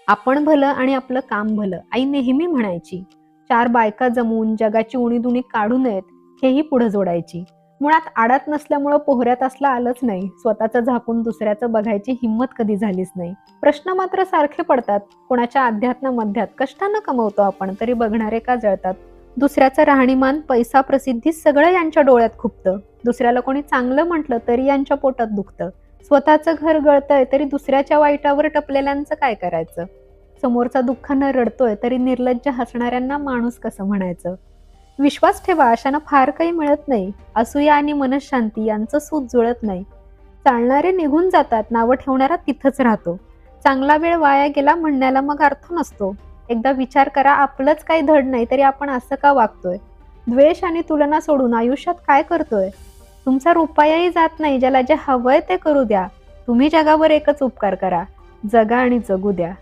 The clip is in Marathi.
आपण भलं आणि आपलं काम भलं, आई नेहमी म्हणायची. चार बायका जमवून जगाची उणीधुणी काढू नयेत, हेही पुढे जोडायची. मुळात आडात नसल्यामुळं पोहऱ्यात असला आलंच नाही. स्वतःचं झाकून दुसऱ्याचं बघायची हिंमत कधी झालीच नाही. प्रश्न मात्र सारखे पडतात. कोणाच्या अध्यात्म मध्यात कष्टानं कमवतो आपण, तरी बघणारे का जळतात? दुसऱ्याचं राहणीमान, पैसा, प्रसिद्धी सगळं यांच्या डोळ्यात खुपतं. दुसऱ्याला कोणी चांगलं म्हटलं तरी यांच्या पोटात दुखतं. स्वतःचं घर गळतंय तरी दुसऱ्याच्या वाईटावर टपलेल्यांचं काय करायचं? समोरचा दुःखानं रडतोय तरी निर्लज्ज हसणाऱ्यांना माणूस कसं म्हणायचं? विश्वास ठेवा, अशानं फार काही मिळत नाही. असूया आणि मनःशांती यांचं सूत जुळत नाही. चालणारे निघून जातात, नावं ठेवणारा तिथंच राहतो. चांगला वेळ वाया गेला म्हणण्याला मग अर्थ नसतो. एकदा विचार करा, आपलंच काही धड नाही तरी आपण असं का वागतोय? द्वेष आणि तुलना सोडून आयुष्यात काय करतोय? तुमचा रुपयाही जात नाही. ज्याला जे हवंय ते करू द्या. तुम्ही जगावर एकच उपकार करा, जगा आणि जगू द्या.